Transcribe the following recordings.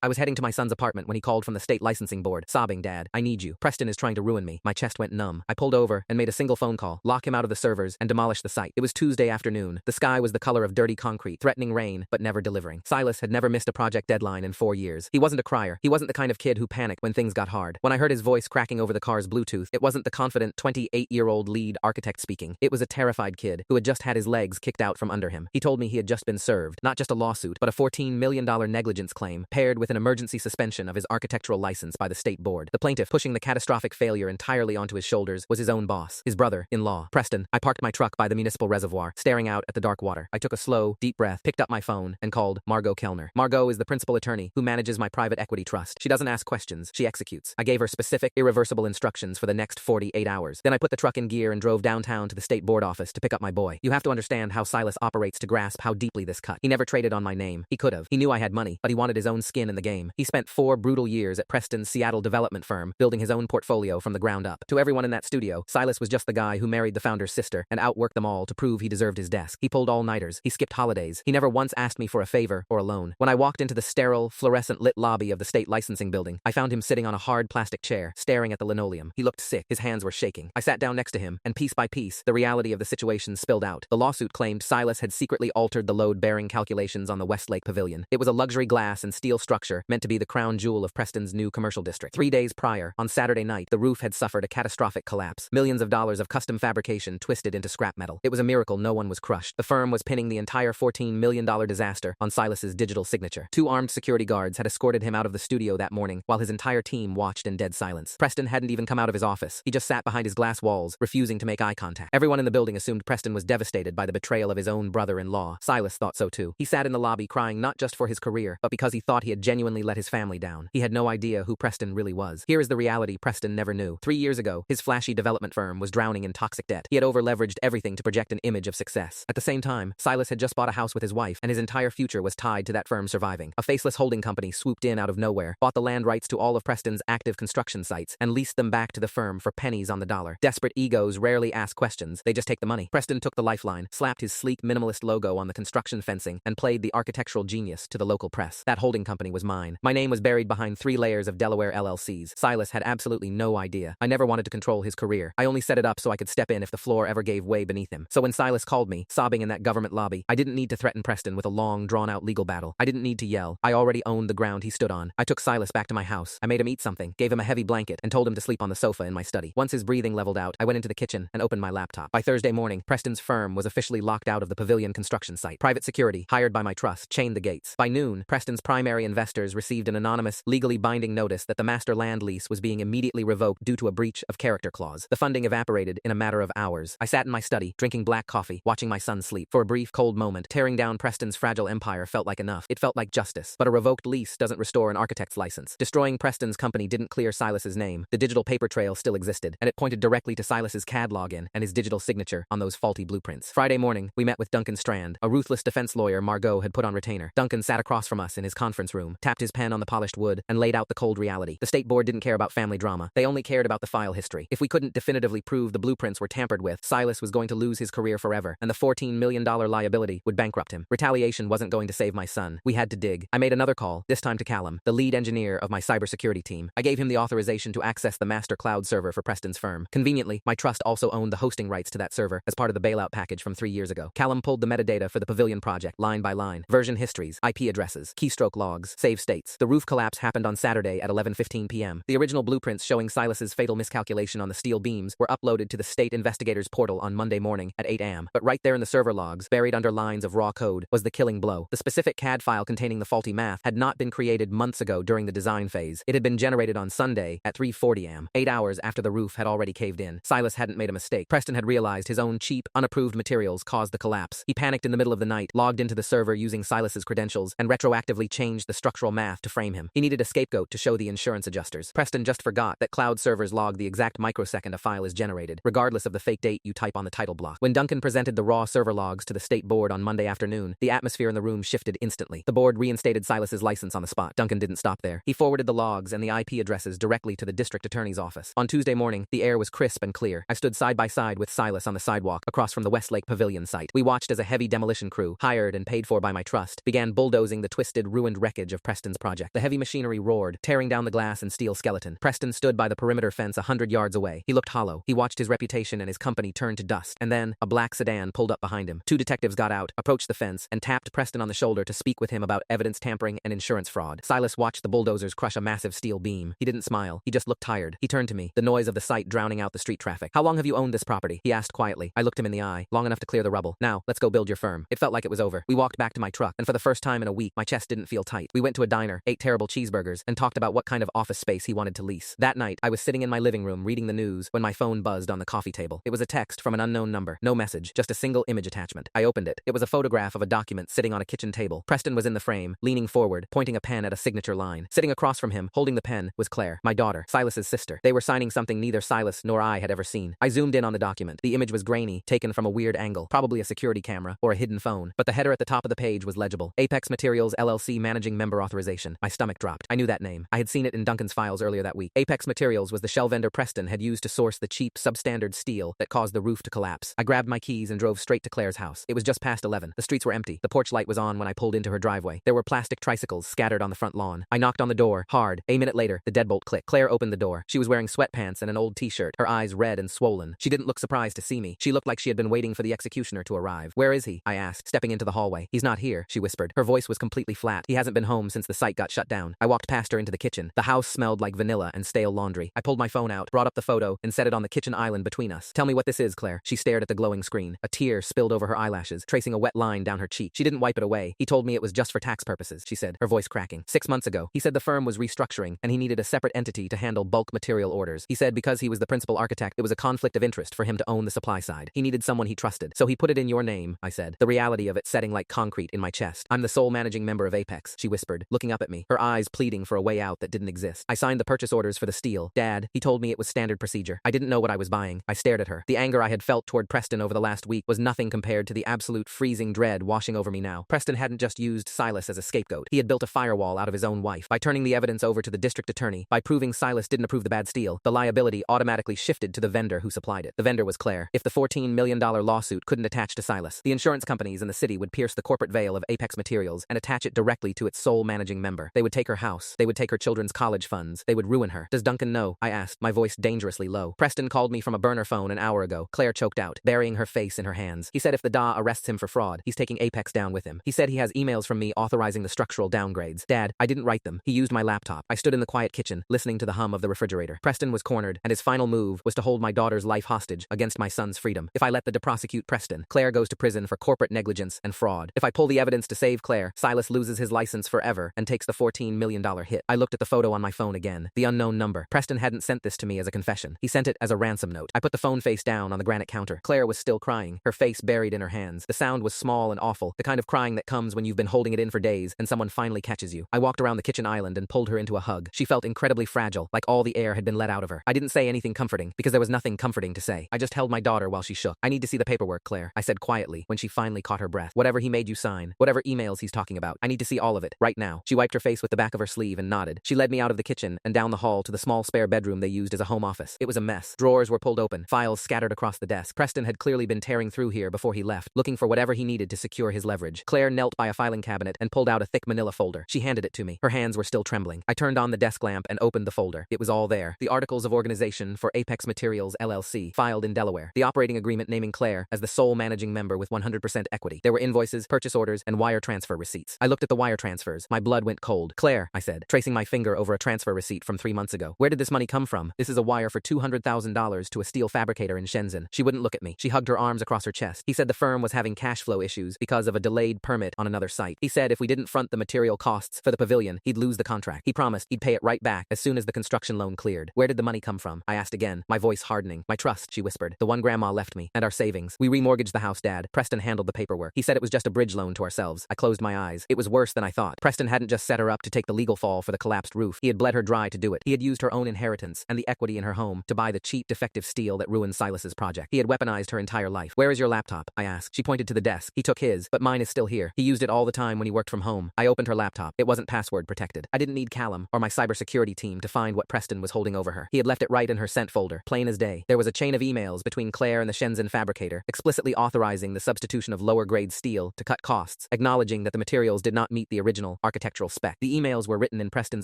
I was heading to my son's apartment when he called from the state licensing board. Sobbing, "Dad, I need you. Preston is trying to ruin me." My chest went numb. I pulled over and made a single phone call, lock him out of the servers, and demolish the site. It was Tuesday afternoon. The sky was the color of dirty concrete, threatening rain, but never delivering. Silas had never missed a project deadline in 4 years. He wasn't a crier. He wasn't the kind of kid who panicked when things got hard. When I heard his voice cracking over the car's Bluetooth, it wasn't the confident 28-year-old lead architect speaking. It was a terrified kid who had just had his legs kicked out from under him. He told me he had just been served, not just a lawsuit, but a $14 million negligence claim, paired with an emergency suspension of his architectural license by the state board. The plaintiff, pushing the catastrophic failure entirely onto his shoulders, was his own boss, his brother-in-law, Preston. I parked my truck by the municipal reservoir, staring out at the dark water. I took a slow, deep breath, picked up my phone, and called Margot Kellner. Margot is the principal attorney who manages my private equity trust. She doesn't ask questions, she executes. I gave her specific, irreversible instructions for the next 48 hours. Then I put the truck in gear and drove downtown to the state board office to pick up my boy. You have to understand how Silas operates to grasp how deeply this cut. He never traded on my name. He could have. He knew I had money, but he wanted his own skin in the game. He spent 4 brutal years at Preston's Seattle development firm, building his own portfolio from the ground up. To everyone in that studio, Silas was just the guy who married the founder's sister and outworked them all to prove he deserved his desk. He pulled all-nighters. He skipped holidays. He never once asked me for a favor or a loan. When I walked into the sterile, fluorescent-lit lobby of the state licensing building, I found him sitting on a hard plastic chair, staring at the linoleum. He looked sick. His hands were shaking. I sat down next to him, and piece by piece, the reality of the situation spilled out. The lawsuit claimed Silas had secretly altered the load-bearing calculations on the Westlake Pavilion. It was a luxury glass and steel structure meant to be the crown jewel of Preston's new commercial district. 3 days prior, on Saturday night, the roof had suffered a catastrophic collapse. Millions of dollars of custom fabrication twisted into scrap metal. It was a miracle no one was crushed. The firm was pinning the entire $14 million disaster on Silas's digital signature. 2 armed security guards had escorted him out of the studio that morning, while his entire team watched in dead silence. Preston hadn't even come out of his office. He just sat behind his glass walls, refusing to make eye contact. Everyone in the building assumed Preston was devastated by the betrayal of his own brother-in-law. Silas thought so too. He sat in the lobby crying not just for his career, but because he thought he had genuinely let his family down. He had no idea who Preston really was. Here is the reality Preston never knew. 3 years ago, his flashy development firm was drowning in toxic debt. He had over-leveraged everything to project an image of success. At the same time, Silas had just bought a house with his wife, and his entire future was tied to that firm surviving. A faceless holding company swooped in out of nowhere, bought the land rights to all of Preston's active construction sites, and leased them back to the firm for pennies on the dollar. Desperate egos rarely ask questions, they just take the money. Preston took the lifeline, slapped his sleek minimalist logo on the construction fencing, and played the architectural genius to the local press. That holding company was mine. My name was buried behind 3 layers of Delaware LLCs. Silas had absolutely no idea. I never wanted to control his career. I only set it up so I could step in if the floor ever gave way beneath him. So when Silas called me, sobbing in that government lobby, I didn't need to threaten Preston with a long, drawn-out legal battle. I didn't need to yell. I already owned the ground he stood on. I took Silas back to my house. I made him eat something, gave him a heavy blanket, and told him to sleep on the sofa in my study. Once his breathing leveled out, I went into the kitchen and opened my laptop. By Thursday morning, Preston's firm was officially locked out of the Pavilion construction site. Private security, hired by my trust, chained the gates. By noon, Preston's primary investors received an anonymous, legally binding notice that the master land lease was being immediately revoked due to a breach of character clause. The funding evaporated in a matter of hours. I sat in my study, drinking black coffee, watching my son sleep. For a brief, cold moment, tearing down Preston's fragile empire felt like enough. It felt like justice. But a revoked lease doesn't restore an architect's license. Destroying Preston's company didn't clear Silas's name. The digital paper trail still existed, and it pointed directly to Silas's CAD login and his digital signature on those faulty blueprints. Friday morning, we met with Duncan Strand, a ruthless defense lawyer Margot had put on retainer. Duncan sat across from us in his conference room, tapped his pen on the polished wood, and laid out the cold reality. The state board didn't care about family drama. They only cared about the file history. If we couldn't definitively prove the blueprints were tampered with, Silas was going to lose his career forever, and the $14 million liability would bankrupt him. Retaliation wasn't going to save my son. We had to dig. I made another call, this time to Callum, the lead engineer of my cybersecurity team. I gave him the authorization to access the master cloud server for Preston's firm. Conveniently, my trust also owned the hosting rights to that server as part of the bailout package from 3 years ago. Callum pulled the metadata for the Pavilion project, line by line. Version histories, IP addresses, keystroke logs, save states. The roof collapse happened on Saturday at 11:15 p.m. The original blueprints showing Silas's fatal miscalculation on the steel beams were uploaded to the state investigators portal on Monday morning at 8 a.m. But right there in the server logs, buried under lines of raw code, was the killing blow. The specific CAD file containing the faulty math had not been created months ago during the design phase. It had been generated on Sunday at 3:40 a.m., 8 hours after the roof had already caved in. Silas hadn't made a mistake. Preston had realized his own cheap, unapproved materials caused the collapse. He panicked in the middle of the night, logged into the server using Silas's credentials, and retroactively changed the structural math to frame him. He needed a scapegoat to show the insurance adjusters. Preston just forgot that cloud servers log the exact microsecond a file is generated, regardless of the fake date you type on the title block. When Duncan presented the raw server logs to the state board on Monday afternoon, the atmosphere in the room shifted instantly. The board reinstated Silas's license on the spot. Duncan didn't stop there. He forwarded the logs and the IP addresses directly to the district attorney's office. On Tuesday morning, the air was crisp and clear. I stood side by side with Silas on the sidewalk across from the Westlake Pavilion site. We watched as a heavy demolition crew, hired and paid for by my trust, began bulldozing the twisted, ruined wreckage of Preston's project. The heavy machinery roared, tearing down the glass and steel skeleton. Preston stood by the perimeter fence 100 yards away. He looked hollow. He watched his reputation and his company turn to dust. And then, a black sedan pulled up behind him. 2 detectives got out, approached the fence, and tapped Preston on the shoulder to speak with him about evidence tampering and insurance fraud. Silas watched the bulldozers crush a massive steel beam. He didn't smile. He just looked tired. He turned to me, the noise of the site drowning out the street traffic. "How long have you owned this property?" he asked quietly. I looked him in the eye. "Long enough to clear the rubble. Now, let's go build your firm." It felt like it was over. We walked back to my truck, and for the first time in a week, my chest didn't feel tight. We went to a diner, ate terrible cheeseburgers, and talked about what kind of office space he wanted to lease. That night, I was sitting in my living room reading the news when my phone buzzed on the coffee table. It was a text from an unknown number. No message, just a single image attachment. I opened it. It was a photograph of a document sitting on a kitchen table. Preston was in the frame, leaning forward, pointing a pen at a signature line. Sitting across from him, holding the pen, was Claire, my daughter, Silas's sister. They were signing something neither Silas nor I had ever seen. I zoomed in on the document. The image was grainy, taken from a weird angle, probably a security camera or a hidden phone. But the header at the top of the page was legible. Apex Materials LLC Managing Member Authorization. My stomach dropped. I knew that name. I had seen it in Duncan's files earlier that week. Apex Materials was the shell vendor Preston had used to source the cheap, substandard steel that caused the roof to collapse. I grabbed my keys and drove straight to Claire's house. It was just past 11. The streets were empty. The porch light was on when I pulled into her driveway. There were plastic tricycles scattered on the front lawn. I knocked on the door, hard. A minute later, the deadbolt clicked. Claire opened the door. She was wearing sweatpants and an old t-shirt, her eyes red and swollen. She didn't look surprised to see me. She looked like she had been waiting for the executioner to arrive. "Where is he?" I asked, stepping into the hallway. "He's not here," she whispered. Her voice was completely flat. "He hasn't been home since the site got shut down." I walked past her into the kitchen. The house smelled like vanilla and stale laundry. I pulled my phone out, brought up the photo, and set it on the kitchen island between us. "Tell me what this is, Claire." She stared at the glowing screen. A tear spilled over her eyelashes, tracing a wet line down her cheek. She didn't wipe it away. "He told me it was just for tax purposes," she said, her voice cracking. "6 months ago, he said the firm was restructuring, and he needed a separate entity to handle bulk material orders. He said because he was the principal architect, it was a conflict of interest for him to own the supply side. He needed someone he trusted. So he put it in your name," I said, the reality of it setting like concrete in my chest. "I'm the sole managing member of Apex," she whispered, looking up at me, her eyes pleading for a way out that didn't exist. "I signed the purchase orders for the steel. Dad, he told me it was standard procedure. I didn't know what I was buying." I stared at her. The anger I had felt toward Preston over the last week was nothing compared to the absolute freezing dread washing over me now. Preston hadn't just used Silas as a scapegoat. He had built a firewall out of his own wife. By turning the evidence over to the district attorney, by proving Silas didn't approve the bad steel, the liability automatically shifted to the vendor who supplied it. The vendor was Claire. If the $14 million lawsuit couldn't attach to Silas, the insurance companies in the city would pierce the corporate veil of Apex Materials and attach it directly to its sole managing member. They would take her house. They would take her children's college funds. They would ruin her. "Does Duncan know?" I asked, my voice dangerously low. "Preston called me from a burner phone an hour ago," Claire choked out, burying her face in her hands. "He said if the DA arrests him for fraud, he's taking Apex down with him. He said he has emails from me authorizing the structural downgrades. Dad, I didn't write them. He used my laptop." I stood in the quiet kitchen, listening to the hum of the refrigerator. Preston was cornered, and his final move was to hold my daughter's life hostage against my son's freedom. If I let the DA prosecute Preston, Claire goes to prison for corporate negligence and fraud. If I pull the evidence to save Claire, Silas loses his license forever and takes the $14 million hit. I looked at the photo on my phone again. The unknown number. Preston hadn't sent this to me as a confession. He sent it as a ransom note. I put the phone face down on the granite counter. Claire was still crying, her face buried in her hands. The sound was small and awful, the kind of crying that comes when you've been holding it in for days and someone finally catches you. I walked around the kitchen island and pulled her into a hug. She felt incredibly fragile, like all the air had been let out of her. I didn't say anything comforting, because there was nothing comforting to say. I just held my daughter while she shook. "I need to see the paperwork, Claire," I said quietly, when she finally caught her breath. "Whatever he made you sign, whatever emails he's talking about, I need to see all of it, right now." She wiped her face with the back of her sleeve and nodded. She led me out of the kitchen and down the hall to the small spare bedroom they used as a home office. It was a mess. Drawers were pulled open, files scattered across the desk. Preston had clearly been tearing through here before he left, looking for whatever he needed to secure his leverage. Claire knelt by a filing cabinet and pulled out a thick manila folder. She handed it to me. Her hands were still trembling. I turned on the desk lamp and opened the folder. It was all there. The articles of organization for Apex Materials LLC, filed in Delaware. The operating agreement naming Claire as the sole managing member with 100% equity. There were invoices, purchase orders, and wire transfer receipts. I looked at the wire transfers. My blood went cold. "Claire," I said, tracing my finger over a transfer receipt from 3 months ago. "Where did this money come from?" "This is a wire for $200,000 to a steel fabricator in Shenzhen." She wouldn't look at me. She hugged her arms across her chest. "He said the firm was having cash flow issues because of a delayed permit on another site. He said if we didn't front the material costs for the pavilion, he'd lose the contract. He promised he'd pay it right back as soon as the construction loan cleared." "Where did the money come from?" I asked again, my voice hardening. "My trust," she whispered. "The one Grandma left me, and our savings. We remortgaged the house, Dad." Preston handled the paperwork. He said it was just a bridge loan to ourselves. I closed my eyes. It was worse than I thought. Preston hadn't just set her up to take the legal fall for the collapsed roof. He had bled her dry to do it. He had used her own inheritance and the equity in her home to buy the cheap, defective steel that ruined Silas's project. He had weaponized her entire life. "Where is your laptop?" I asked. She pointed to the desk. "He took his, but mine is still here. He used it all the time when he worked from home." I opened her laptop. It wasn't password protected. I didn't need Callum or my cybersecurity team to find what Preston was holding over her. He had left it right in her sent folder, plain as day. There was a chain of emails between Claire and the Shenzhen fabricator, explicitly authorizing the substitution of lower-grade steel to cut costs, acknowledging that the materials did not meet the original architectural architectural spec. The emails were written in Preston's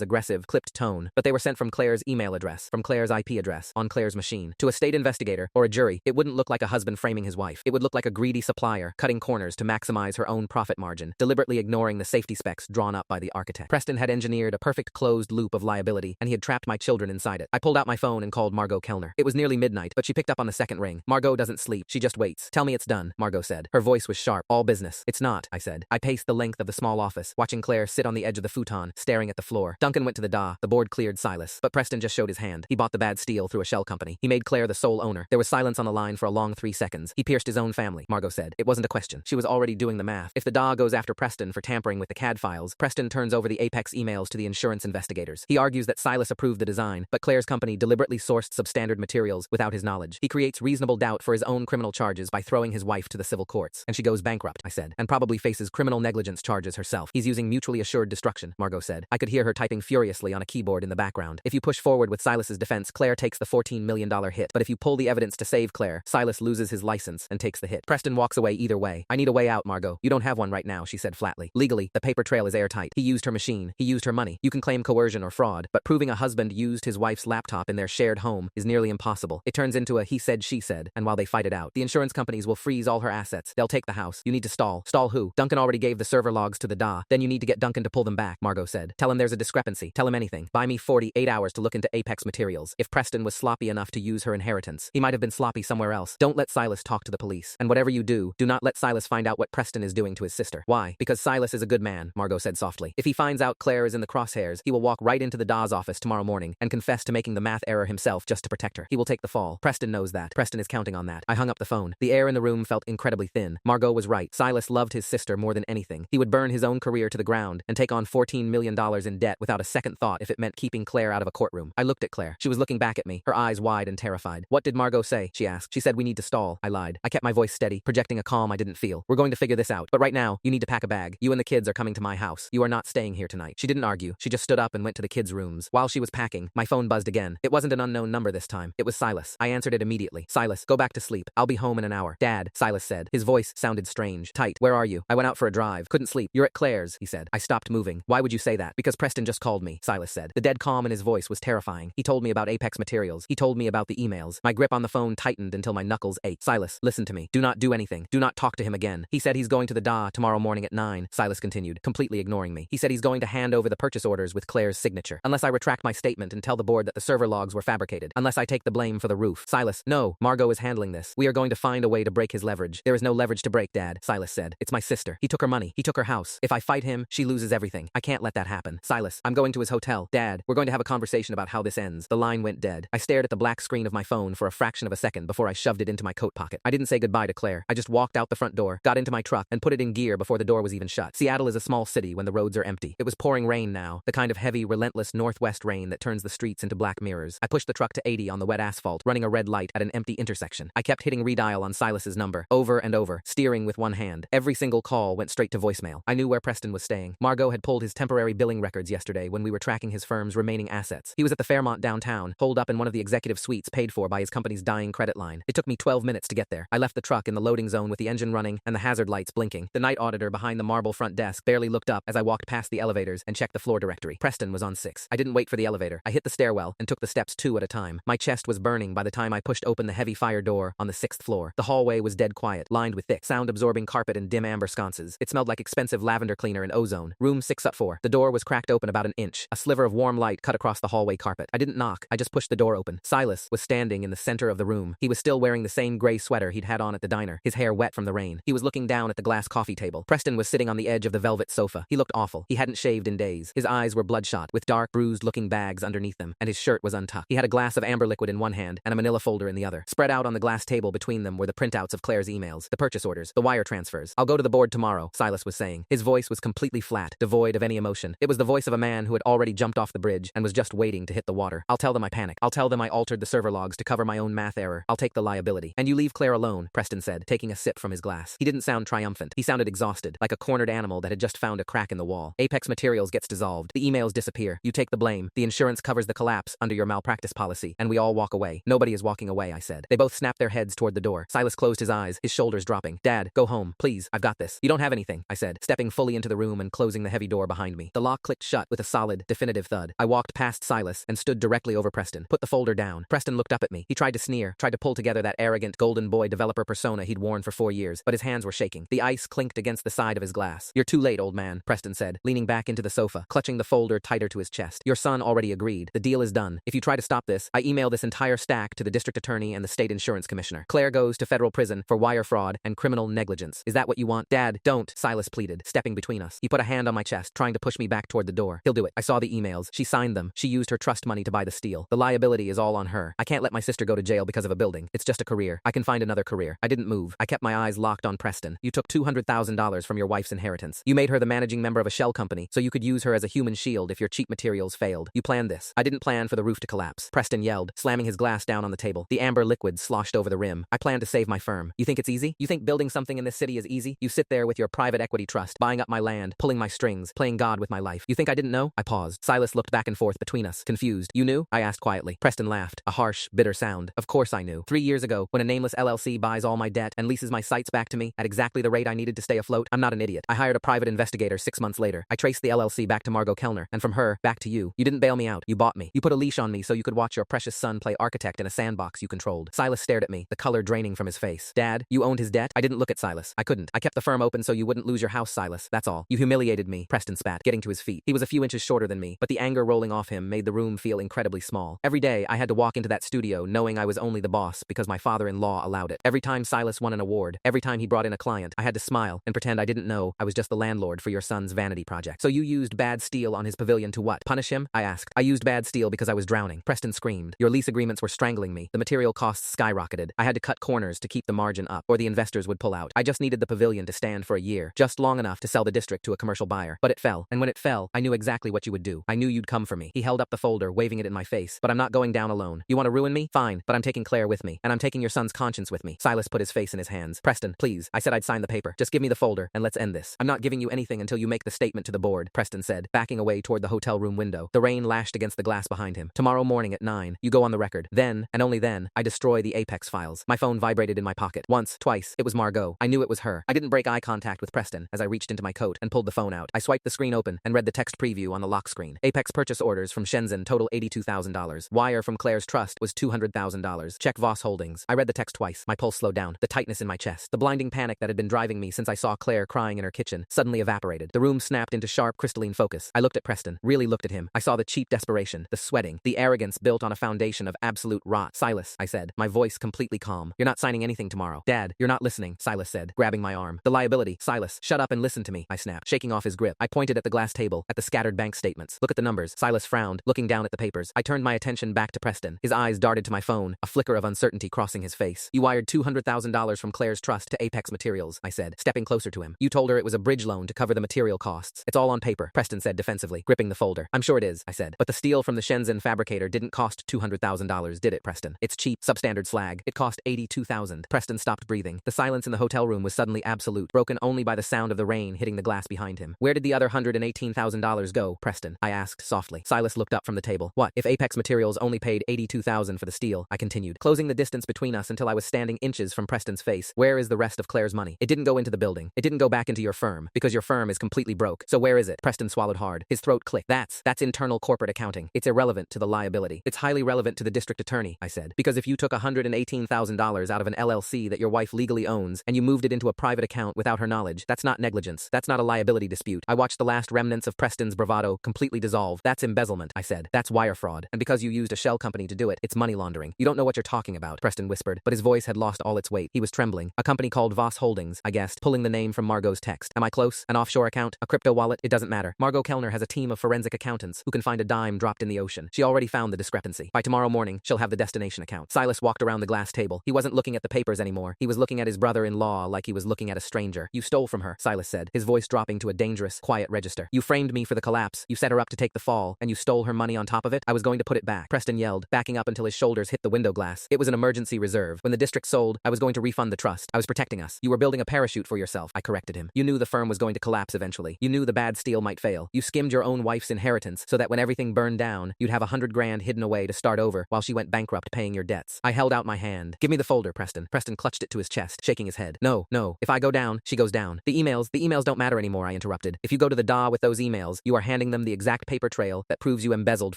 aggressive, clipped tone, but they were sent from Claire's email address, from Claire's IP address, on Claire's machine. To a state investigator, or a jury, it wouldn't look like a husband framing his wife. It would look like a greedy supplier, cutting corners to maximize her own profit margin, deliberately ignoring the safety specs drawn up by the architect. Preston had engineered a perfect closed loop of liability, and he had trapped my children inside it. I pulled out my phone and called Margot Kellner. It was nearly midnight, but she picked up on the second ring. Margot doesn't sleep. She just waits. Tell me it's done, Margot said. Her voice was sharp. All business. It's not, I said. I paced the length of the small office, watching Claire sit on the edge of the futon, staring at the floor. Duncan went to the DA. The board cleared Silas, but Preston just showed his hand. He bought the bad steel through a shell company. He made Claire the sole owner. There was silence on the line for a long 3 seconds. He pierced his own family, Margot said. It wasn't a question. She was already doing the math. If the DA goes after Preston for tampering with the CAD files, Preston turns over the Apex emails to the insurance investigators. He argues that Silas approved the design, but Claire's company deliberately sourced substandard materials without his knowledge. He creates reasonable doubt for his own criminal charges by throwing his wife to the civil courts. And she goes bankrupt, I said, and probably faces criminal negligence charges herself. He's using mutually assured destruction, Margot said. I could hear her typing furiously on a keyboard in the background. If you push forward with Silas's defense, Claire takes the $14 million hit. But if you pull the evidence to save Claire, Silas loses his license and takes the hit. Preston walks away either way. I need a way out, Margot. You don't have one right now, she said flatly. Legally, the paper trail is airtight. He used her machine. He used her money. You can claim coercion or fraud, but proving a husband used his wife's laptop in their shared home is nearly impossible. It turns into a he said, she said, and while they fight it out, the insurance companies will freeze all her assets. They'll take the house. You need to stall. Stall who? Duncan already gave the server logs to the DA. Then you need to get Duncan to pull them back, Margot said. Tell him there's a discrepancy. Tell him anything. Buy me 48 hours to look into Apex materials. If Preston was sloppy enough to use her inheritance, he might have been sloppy somewhere else. Don't let Silas talk to the police. And whatever you do not let Silas find out what Preston is doing to his sister. Why? Because Silas is a good man, Margot said softly. If he finds out Claire is in the crosshairs, he will walk right into the DA's office tomorrow morning and confess to making the math error himself just to protect her. He will take the fall. Preston knows that. Preston is counting on that. I hung up the phone. The air in the room felt incredibly thin. Margot was right. Silas loved his sister more than anything. He would burn his own career to the ground and take on $14 million in debt without a second thought if it meant keeping Claire out of a courtroom. I looked at Claire. She was looking back at me, her eyes wide and terrified. What did Margot say? She asked. She said we need to stall. I lied. I kept my voice steady, projecting a calm I didn't feel. We're going to figure this out. But right now, you need to pack a bag. You and the kids are coming to my house. You are not staying here tonight. She didn't argue. She just stood up and went to the kids' rooms. While she was packing, my phone buzzed again. It wasn't an unknown number this time. It was Silas. I answered it immediately. Silas, go back to sleep. I'll be home in an hour. Dad, Silas said. His voice sounded strange. Tight. Where are you? I went out for a drive. Couldn't sleep. You're at Claire's, he said. I stopped moving. Why would you say that? Because Preston just called me, Silas said. The dead calm in his voice was terrifying. He told me about Apex materials. He told me about the emails. My grip on the phone tightened until my knuckles ached. Silas, listen to me. Do not do anything. Do not talk to him again. He said he's going to the DA tomorrow morning at 9, Silas continued, completely ignoring me. He said he's going to hand over the purchase orders with Claire's signature. Unless I retract my statement and tell the board that the server logs were fabricated. Unless I take the blame for the roof. Silas, no. Margot is handling this. We are going to find a way to break his leverage. There is no leverage to break, Dad, Silas said. It's my sister. He took her money. He took her house. If I fight him, she loses everything. I can't let that happen. Silas, I'm going to his hotel. Dad, we're going to have a conversation about how this ends. The line went dead. I stared at the black screen of my phone for a fraction of a second before I shoved it into my coat pocket. I didn't say goodbye to Claire. I just walked out the front door, got into my truck, and put it in gear before the door was even shut. Seattle is a small city when the roads are empty. It was pouring rain now, the kind of heavy, relentless northwest rain that turns the streets into black mirrors. I pushed the truck to 80 on the wet asphalt, running a red light at an empty intersection. I kept hitting redial on Silas's number, over and over, steering with one hand. Every single call went straight to voicemail. I knew where Preston was staying. Margot had pulled his temporary billing records yesterday when we were tracking his firm's remaining assets. He was at the Fairmont downtown, holed up in one of the executive suites paid for by his company's dying credit line. It took me 12 minutes to get there. I left the truck in the loading zone with the engine running and the hazard lights blinking. The night auditor behind the marble front desk barely looked up as I walked past the elevators and checked the floor directory. Preston was on 6. I didn't wait for the elevator. I hit the stairwell and took the steps 2 at a time. My chest was burning by the time I pushed open the heavy fire door on the 6th floor. The hallway was dead quiet, lined with thick, sound-absorbing carpet and dim amber sconces. It smelled like expensive lavender cleaner and ozone. Room 604. The door was cracked open about an inch. A sliver of warm light cut across the hallway carpet. I didn't knock. I just pushed the door open. Silas was standing in the center of the room. He was still wearing the same gray sweater he'd had on at the diner, his hair wet from the rain. He was looking down at the glass coffee table. Preston was sitting on the edge of the velvet sofa. He looked awful. He hadn't shaved in days. His eyes were bloodshot, with dark, bruised-looking bags underneath them, and his shirt was untucked. He had a glass of amber liquid in one hand and a manila folder in the other. Spread out on the glass table between them were the printouts of Claire's emails, the purchase orders, the wire transfers. I'll go to the board tomorrow, Silas was saying. His voice was completely flat, devoid of any emotion. It was the voice of a man who had already jumped off the bridge and was just waiting to hit the water. I'll tell them I panicked. I'll tell them I altered the server logs to cover my own math error. I'll take the liability. And you leave Claire alone, Preston said, taking a sip from his glass. He didn't sound triumphant. He sounded exhausted, like a cornered animal that had just found a crack in the wall. Apex Materials gets dissolved. The emails disappear. You take the blame. The insurance covers the collapse under your malpractice policy, and we all walk away. Nobody is walking away, I said. They both snapped their heads toward the door. Silas closed his eyes, his shoulders dropping. Dad, go home, please. I've got this. You don't have anything, I said, stepping fully into the room and closing the heavy door behind me. The lock clicked shut with a solid, definitive thud. I walked past Silas and stood directly over Preston. Put the folder down. Preston looked up at me. He tried to sneer, tried to pull together that arrogant golden boy developer persona he'd worn for 4 years, but his hands were shaking. The ice clinked against the side of his glass. "You're too late, old man," Preston said, leaning back into the sofa, clutching the folder tighter to his chest. "Your son already agreed. The deal is done. If you try to stop this, I email this entire stack to the district attorney and the state insurance commissioner. Claire goes to federal prison for wire fraud and criminal negligence. Is that what you want?" "Dad, don't," Silas pleaded, stepping between us. He put a hand on my chest, trying to push me back toward the door. "He'll do it. I saw the emails. She signed them. She used her trust money to buy the steel. The liability is all on her. I can't let my sister go to jail because of a building. It's just a career. I can find another career." I didn't move. I kept my eyes locked on Preston. "You took $200,000 from your wife's inheritance. You made her the managing member of a shell company so you could use her as a human shield if your cheap materials failed. You planned this. I didn't plan for the roof to collapse," Preston yelled, slamming his glass down on the table. The amber liquid sloshed over the rim. "I planned to save my firm. You think it's easy? You think building something in this city is easy? You sit there with your private equity trust, buying up my land, pulling my strings, playing God with my life. You think I didn't know?" I paused. Silas looked back and forth between us, confused. "You knew?" I asked quietly. Preston laughed, a harsh, bitter sound. "Of course I knew. 3 years ago, when a nameless LLC buys all my debt and leases my sites back to me at exactly the rate I needed to stay afloat, I'm not an idiot. I hired a private investigator 6 months later. I traced the LLC back to Margot Kellner, and from her, back to you. You didn't bail me out. You bought me. You put a leash on me so you could watch your precious son play architect in a sandbox you controlled." Silas stared at me, the color draining from his face. "Dad, you owned his debt?" I didn't look at Silas. "I couldn't. I kept the firm open so you wouldn't lose your house, Silas. That's all. You humiliated me," Preston spat, getting to his feet. He was a few inches shorter than me, but the anger rolling off him made the room feel incredibly small. Every day, I had to walk into that studio knowing I was only the boss because my father-in-law allowed it. Every time Silas won an award, every time he brought in a client, I had to smile and pretend I didn't know I was just the landlord for your son's vanity project. "So you used bad steel on his pavilion to what? Punish him?" I asked. "I used bad steel because I was drowning," Preston screamed. "Your lease agreements were strangling me. The material costs skyrocketed. I had to cut corners to keep the margin up, or the investors would pull out. I just needed the pavilion to stand for a year, just long enough to sell the district to a commercial buyer. But it fell, and when it fell, I knew exactly what you would do. I knew you'd come for me." He held up the folder, waving it in my face. "But I'm not going down alone. You want to ruin me? Fine, but I'm taking Claire with me, and I'm taking your son's conscience with me." Silas put his face in his hands. "Preston, please. I said I'd sign the paper. Just give me the folder, and let's end this." "I'm not giving you anything until you make the statement to the board," Preston said, backing away toward the hotel room window. The rain lashed against the glass behind him. "Tomorrow morning at 9, you go on the record. Then, and only then, I destroy the Apex files." My phone vibrated in my pocket. Once, twice. It was Margot. I knew it was her. I didn't break eye contact with Preston as I reached into my coat and pulled the phone out. I swiped the screen open and read the text preview on the lock screen. "Apex purchase orders from Shenzhen total $82,000. Wire from Claire's trust was $200,000. Check Voss Holdings." I read the text twice. My pulse slowed down. The tightness in my chest, the blinding panic that had been driving me since I saw Claire crying in her kitchen, suddenly evaporated. The room snapped into sharp, crystalline focus. I looked at Preston, really looked at him. I saw the cheap desperation, the sweating, the arrogance built on a foundation of absolute rot. "Silas," I said, my voice completely calm, "you're not signing anything tomorrow." "Dad, you're not listening," Silas said, grabbing my arm. "The liability." "Silas, shut up and listen to me," I snapped, shaking off his grip. I pointed at the glass table, at the scattered bank statements. "Look at the numbers." Silas frowned, looking down at the papers. I turned my attention back to Preston. His eyes darted to my phone, a flicker of uncertainty crossing his face. "You wired $200,000 from Claire's trust to Apex Materials," I said, stepping closer to him. "You told her it was a bridge loan to cover the material costs. It's all on paper," Preston said defensively, gripping the folder. "I'm sure it is," I said. "But the steel from the Shenzhen fabricator didn't cost $200,000, did it, Preston? It's cheap, substandard slag. It cost $82,000. Preston stopped breathing. The silence in the hotel room was suddenly absolute, broken only by the sound of the rain hitting the glass behind him. "Where did the other $118,000 go, Preston?" I asked softly. Silas looked up from the table. "What? If Apex Materials only paid $82,000 for the steel," I continued, closing the distance between us until I was standing inches from Preston's face. "Where is the rest of Claire's money? It didn't go into the building. It didn't go back into your firm, because your firm is completely broke. So where is it?" Preston swallowed hard. His throat clicked. That's internal corporate accounting. It's irrelevant to the liability. It's highly relevant to the district attorney," I said, "because if you took $118,000 out of an LLC that your wife legally owns and you moved it into a private account without her knowledge, that's not negligence. That's not a liability dispute. I watched the last remnants of Preston's bravado completely dissolve. That's embezzlement," I said. "That's wire fraud. And because you used a shell company to do it, it's money laundering. You don't know what you're talking about," Preston whispered, but his voice had lost all its weight. He was trembling. "A company called Voss Holdings," I guessed, pulling the name from Margot's text. "Am I close? An offshore account? A crypto wallet? It doesn't matter. Margot Kellner has a team of forensic accountants who can find a dime dropped in the ocean. She already found the discrepancy. By tomorrow morning, she'll have the destination account." Silas walked around the glass table. He wasn't looking at the papers anymore. He was looking at his brother-in-law like he was looking at a stranger. "You stole from her," Silas said, his voice dropping to a dangerous, quiet register. "You framed me for the collapse. You set her up to take the fall, and you stole her money on top of it. I was going to put it back," Preston yelled, backing up until his shoulders hit the window glass. "It was an emergency reserve. When the district sold, I was going to refund the trust. I was protecting us. You were building a parachute for yourself," I corrected him. "You knew the firm was going to collapse eventually. You knew the bad steel might fail. You skimmed your own wife's inheritance so that when everything burned down, you'd have $100,000 hidden away to start over while she went bankrupt paying your debts." I held out my hand. "Give me the folder, Preston." Preston clutched it to his chest, shaking his head. No. If I go down, she goes down. The emails don't matter anymore," I interrupted. insisted. If you go to the DA with those emails, you are handing them the exact paper trail that proves you embezzled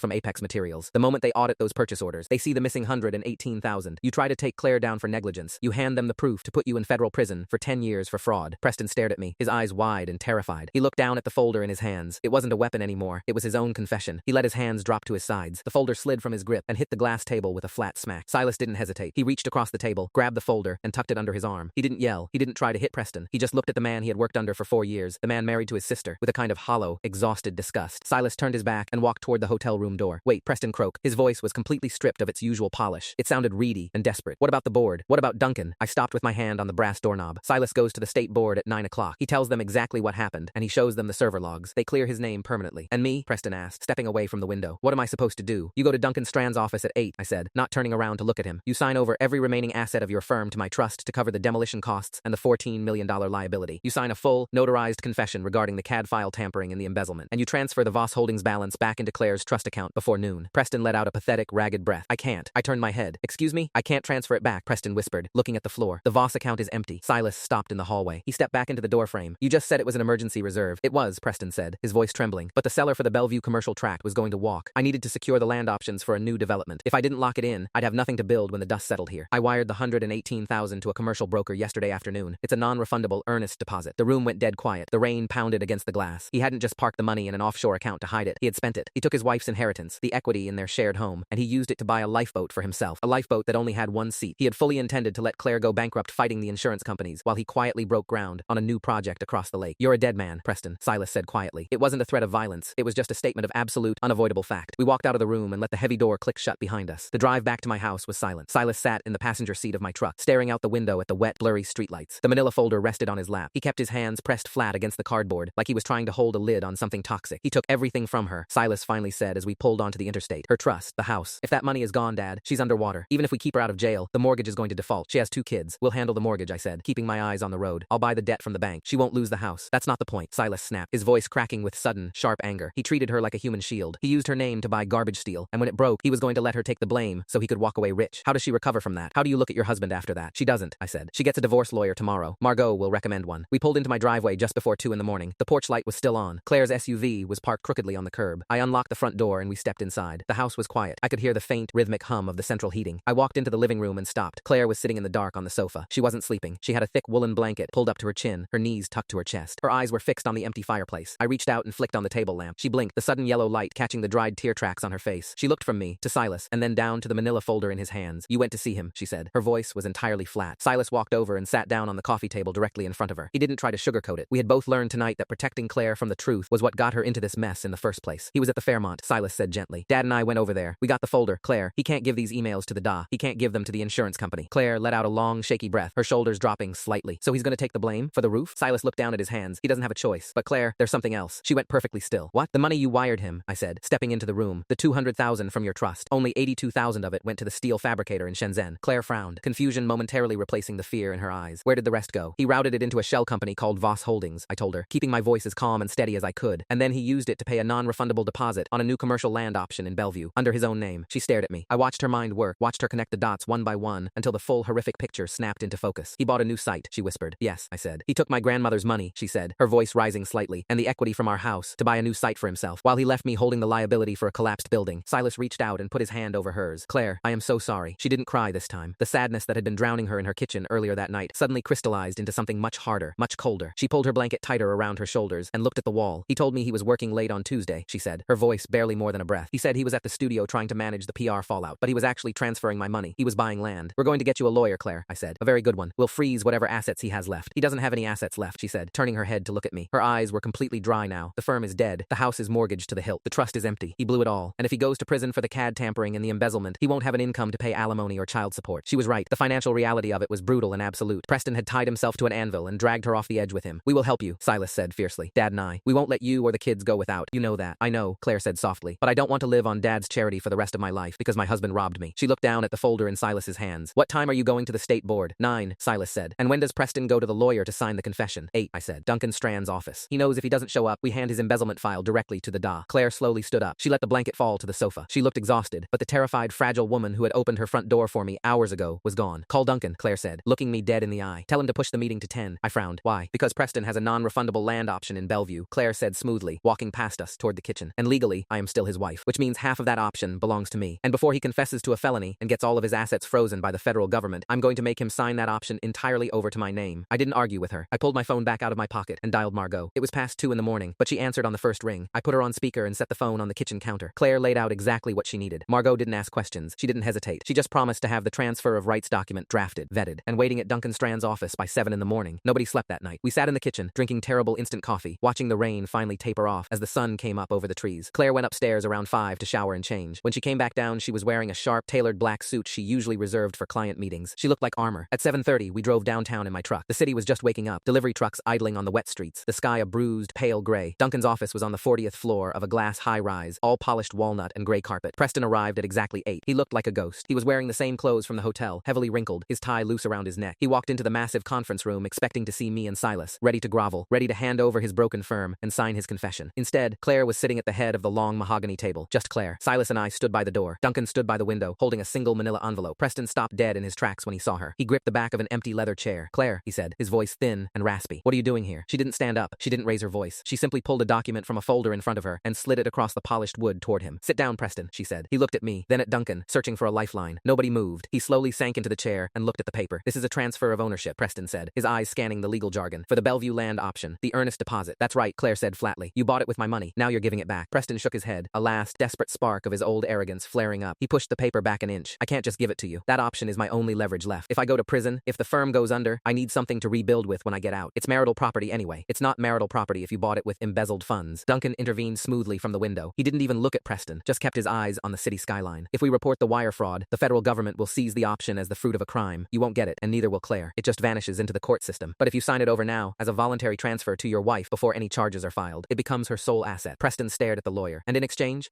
from Apex Materials. The moment they audit those purchase orders, they see the missing 118,000. You try to take Claire down for negligence. You hand them the proof to put you in federal prison for 10 years for fraud. Preston stared at me, his eyes wide and terrified. He looked down at the folder in his hands. It wasn't a weapon anymore. It was his own confession. He let his hands drop to his sides. The folder slid from his grip and hit the glass table with a flat smack. Silas didn't hesitate. He reached across the table, grabbed the folder, and tucked it under his arm. He didn't yell. He didn't try to hit Preston. He just looked at the man he had worked under for 4 years, the man married to his sister, with a kind of hollow, exhausted disgust. Silas turned his back and walked toward the hotel room door. Wait, Preston croaked. His voice was completely stripped of its usual polish. It sounded reedy and desperate. What about the board? What about Duncan? I stopped with my hand on the brass doorknob. Silas goes to the state board at 9 o'clock. He tells them exactly what happened, and he shows them the server logs. They clear his name permanently. And me? Preston asked, stepping away from the window. What am I supposed to do? You go to Duncan Strand's office at 8, I said, not turning around to look at him. You sign over every remaining asset of your firm to my trust to cover the demolition costs and the $14 million liability. You sign a full, notarized confession regarding the CAD file tampering and the embezzlement, and you transfer the Voss Holdings balance back into Claire's trust account before noon. Preston let out a pathetic, ragged breath. I can't. I turned my head. Excuse me? I can't transfer it back, Preston whispered, looking at the floor. The Voss account is empty. Silas stopped in the hallway. He stepped back into the doorframe. You just said it was an emergency reserve. It was, Preston said, his voice trembling. But the seller for the Bellevue commercial tract was going to walk. I needed to secure the land options for a new development. If I didn't lock it in, I'd have nothing to build when the dust settled here. I wired the $118,000 to a commercial broker yesterday afternoon. It's a non-refundable earnest deposit. The room went dead quiet. The rain pounded against the glass. He hadn't just parked the money in an offshore account to hide it. He had spent it. He took his wife's inheritance, the equity in their shared home, and he used it to buy a lifeboat for himself. A lifeboat that only had one seat. He had fully intended to let Claire go bankrupt fighting the insurance companies while he quietly broke ground on a new project across the lake. You're a dead man, Preston, Silas said quietly. It wasn't a threat of violence. It was just a statement of absolute, unavoidable fact. We walked out of the room and let the heavy door click shut behind us. The drive back to my house was silent. Silas sat in the passenger seat of my truck, staring out the window at the wet, blurry streetlights. The manila folder rested on his lap. He kept his hands pressed flat against the cardboard, like he was trying to hold a lid on something toxic. He took everything from her, Silas finally said as we pulled onto the interstate. Her trust, the house. If that money is gone, Dad, she's underwater. Even if we keep her out of jail, the mortgage is going to default. She has 2 kids. We'll handle the mortgage, I said, keeping my eyes on the road. I'll buy the debt from the bank. She won't lose the house. That's not the point, Silas snapped, his voice cracking with sudden, sharp anger. He treated her like a human shield. He used her name to buy garbage steel, and when it broke, he was going to let her take the blame so he could walk away rich. How does she recover from that? How do you look at your husband after that? She doesn't, I said. She gets a divorce lawyer tomorrow. Margot will recommend one. We pulled into my driveway just before 2 in the morning. The porch light was still on. Claire's SUV was parked crookedly on the curb. I unlocked the front door and we stepped inside. The house was quiet. I could hear the faint, rhythmic hum of the central heating. I walked into the living room and stopped. Claire was sitting in the dark on the sofa. She wasn't sleeping. She had a thick woolen blanket pulled up to her chin, her knees tucked to her chest. Her eyes were fixed on the empty fireplace. I reached out and flicked on the table lamp. She blinked, the sudden yellow light catching the dried tear tracks on her face. She looked from me to Silas and then down to the manila folder in his hands. You went to see him, she said. Her voice was entirely flat. Silas walked over and sat down on the coffee table directly in front of her. He didn't try to sugarcoat it. We had both learned tonight that protecting Claire from the truth was what got her into this mess in the first place. He was at the Fairmont, Silas said gently. Dad and I went over there. We got the folder. Claire, he can't give these emails to the DA. He can't give them to the insurance company. Claire let out a long, shaky breath, her shoulders dropping slightly. So he's going to take the blame for the roof? Silas looked down at his hands. He doesn't have a choice. But Claire, there's something else. She went perfectly still. What? The money you wired him, I said, stepping into the room. The $200,000 from your trust. Only $82,000 of it went to the steel fabricator in Shenzhen. Claire frowned, confusion momentarily replacing the fear in her eyes. Where did the rest go? He routed it into a shell company called Voss Holdings, I told her, keeping my voice as calm and steady as I could. And then he used it to pay a non-refundable deposit on a new commercial land option in Bellevue, under his own name. She stared at me. I watched her mind work, watched her connect the dots one by one until the full horrific picture snapped into focus. He bought a new site, she whispered. Yes, I said. He took my grandmother's money, she said, her voice rising slightly, and the equity from our house to buy a new site for himself, while he left me holding the liability for a collapsed building. Silas reached out and put his hand over hers. Claire, I am so sorry. She didn't cry this time. The sadness that had been drowning her in her kitchen earlier that night suddenly crystallized into something much harder, much colder. She pulled her blanket tighter around her shoulders and looked at the wall. He told me he was working late on Tuesday, she said, her voice barely more than a breath. He said he was at the studio trying to manage the PR fallout, but he was actually transferring my money. He was buying land. We're going to get you a lawyer, Claire, I said. A very good one. We'll freeze whatever assets he has left. He doesn't have any assets left, she said, turning her head to look at me. Her eyes were completely dry now. The firm is dead. The house is mortgaged to the hilt. The trust is empty. He blew it all. And if he goes to prison for the CAD tampering and the embezzlement, he won't have an income to pay alimony or child support. She was right. The financial reality of it was brutal and absolute. Preston had tied himself to an anvil and dragged her off the edge with him. We will help you, Silas said fiercely. Dad and I. We won't let you or the kids go without. You know that. I know, Claire said softly. But I don't want to live on Dad's charity for the rest of my life because my husband robbed me. She looked down at the folder in Silas's hands. What time are you going to the state board? 9, Silas said. And when does Preston go to the lawyer to sign the confession? 8, I said. Duncan Strand's office. He knows if he doesn't show up, we hand his embezzlement file directly to the DA. Claire slowly stood up. She let the blanket fall to the sofa. She looked exhausted, but the terrified, fragile woman who had opened her front door for me hours ago was gone. Call Duncan, Claire said, looking me dead in the eye. Tell him to push the meeting to 10. I frowned. Why? Because Preston has a non-refundable land land option in Bellevue, Claire said smoothly, walking past us toward the kitchen. And legally, I am still his wife, which means half of that option belongs to me. And before he confesses to a felony and gets all of his assets frozen by the federal government, I'm going to make him sign that option entirely over to my name. I didn't argue with her. I pulled my phone back out of my pocket and dialed Margot. It was past 2 in the morning, but she answered on the first ring. I put her on speaker and set the phone on the kitchen counter. Claire laid out exactly what she needed. Margot didn't ask questions. She didn't hesitate. She just promised to have the transfer of rights document drafted, vetted, and waiting at Duncan Strand's office by 7 in the morning. Nobody slept that night. We sat in the kitchen, drinking terrible instant coffee, watching the rain finally taper off as the sun came up over the trees. Claire went upstairs around 5 to shower and change. When she came back down, she was wearing a sharp, tailored black suit she usually reserved for client meetings. She looked like armor. At 7:30, we drove downtown in my truck. The city was just waking up, delivery trucks idling on the wet streets, the sky a bruised, pale gray. Duncan's office was on the 40th floor of a glass high-rise, all polished walnut and gray carpet. Preston arrived at exactly 8. He looked like a ghost. He was wearing the same clothes from the hotel, heavily wrinkled, his tie loose around his neck. He walked into the massive conference room expecting to see me and Silas, ready to grovel, ready to hand over his broken firm and sign his confession. Instead, Claire was sitting at the head of the long mahogany table. Just Claire. Silas and I stood by the door. Duncan stood by the window, holding a single manila envelope. Preston stopped dead in his tracks when he saw her. He gripped the back of an empty leather chair. "Claire," he said, his voice thin and raspy. "What are you doing here?" She didn't stand up. She didn't raise her voice. She simply pulled a document from a folder in front of her and slid it across the polished wood toward him. "Sit down, Preston," she said. He looked at me, then at Duncan, searching for a lifeline. Nobody moved. He slowly sank into the chair and looked at the paper. "This is a transfer of ownership," Preston said, his eyes scanning the legal jargon. "For the Bellevue land option, the earnest deposit." "That's right," Claire said flatly. "You bought it with my money. Now you're giving it back." Preston shook his head, a last, desperate spark of his old arrogance flaring up. He pushed the paper back an inch. "I can't just give it to you. That option is my only leverage left. If I go to prison, if the firm goes under, I need something to rebuild with when I get out. It's marital property anyway. It's not marital property if you bought it with embezzled funds." Duncan intervened smoothly from the window. He didn't even look at Preston, just kept his eyes on the city skyline. "If we report the wire fraud, the federal government will seize the option as the fruit of a crime. You won't get it, and neither will Claire. It just vanishes into the court system. But if you sign it over now, as a voluntary transfer to your wife before any charges are filed, it becomes her sole asset." Preston stared at the lawyer. "And in exchange,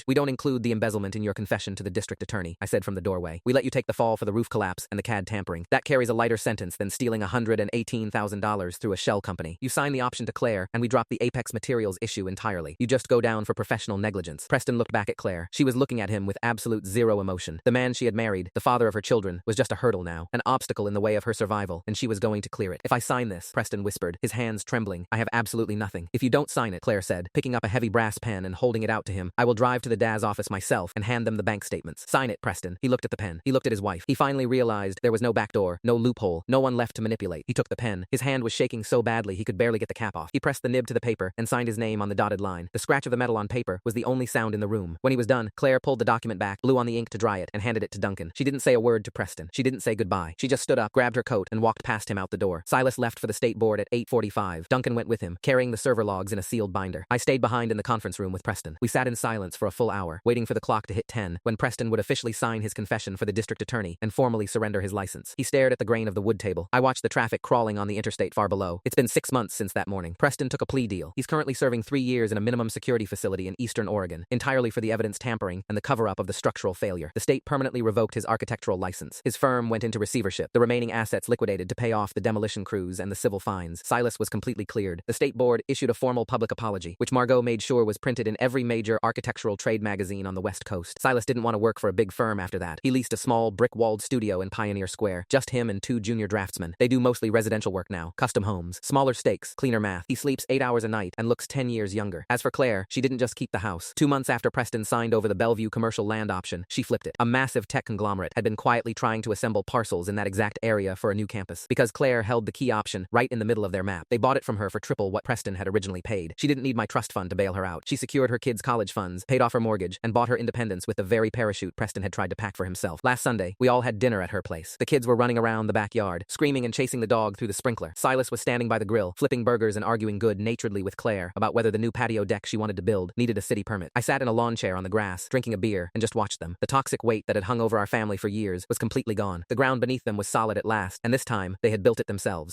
we don't include the embezzlement in your confession to the district attorney," I said from the doorway. "We let you take the fall for the roof collapse and the CAD tampering. That carries a lighter sentence than stealing $118,000 through a shell company. You sign the option to Claire, and we drop the Apex Materials issue entirely. You just go down for professional negligence." Preston looked back at Claire. She was looking at him with absolute zero emotion. The man she had married, the father of her children, was just a hurdle now, an obstacle in the way of her survival, and she was going to clear it. "If I sign this," Preston whispered, his hands trembling, "I have absolutely nothing." "If you don't sign it," Claire said, picking up a heavy brass pen and holding it out to him, "I will drive to the DAS office myself and hand them the bank statements." "Sign it, Preston." He looked at the pen. He looked at his wife. He finally realized there was no back door, no loophole, no one left to manipulate. He took the pen. His hand was shaking so badly he could barely get the cap off. He pressed the nib to the paper and signed his name on the dotted line. The scratch of the metal on paper was the only sound in the room. When he was done, Claire pulled the document back, blew on the ink to dry it, and handed it to Duncan. She didn't say a word to Preston. She didn't say goodbye. She just stood up, grabbed her coat, and walked past him out the door. Silas left for the state board at 8:45. Duncan went with him, carrying the server logs in a sealed binder. I stayed behind in the conference room with Preston. We sat in silence for a full hour, waiting for the clock to hit 10, when Preston would officially sign his confession for the district attorney and formally surrender his license. He stared at the grain of the wood table. I watched the traffic crawling on the interstate far below. It's been 6 months since that morning. Preston took a plea deal. He's currently serving 3 years in a minimum security facility in Eastern Oregon, entirely for the evidence tampering and the cover-up of the structural failure. The state permanently revoked his architectural license. His firm went into receivership, the remaining assets liquidated to pay off the demolition crews and the civil fines. Silas was completely cleared. The state board issued a formal public apology, which Margot made sure was printed in every major architectural trade magazine on the West Coast. Silas didn't want to work for a big firm after that. He leased a small, brick-walled studio in Pioneer Square. Just him and 2 junior draftsmen. They do mostly residential work now. Custom homes. Smaller stakes. Cleaner math. He sleeps 8 hours a night and looks 10 years younger. As for Claire, she didn't just keep the house. 2 months after Preston signed over the Bellevue commercial land option, she flipped it. A massive tech conglomerate had been quietly trying to assemble parcels in that exact area for a new campus. Because Claire held the key option right in the middle of their map, they bought it from her for triple what Preston had originally paid. She didn't need my trust fund to bail her out. She secured her kids' college funds, paid off her mortgage, and bought her independence with the very parachute Preston had tried to pack for himself. Last Sunday, we all had dinner at her place. The kids were running around the backyard, screaming and chasing the dog through the sprinkler. Silas was standing by the grill, flipping burgers and arguing good-naturedly with Claire about whether the new patio deck she wanted to build needed a city permit. I sat in a lawn chair on the grass, drinking a beer, and just watched them. The toxic weight that had hung over our family for years was completely gone. The ground beneath them was solid at last, and this time, they had built it themselves.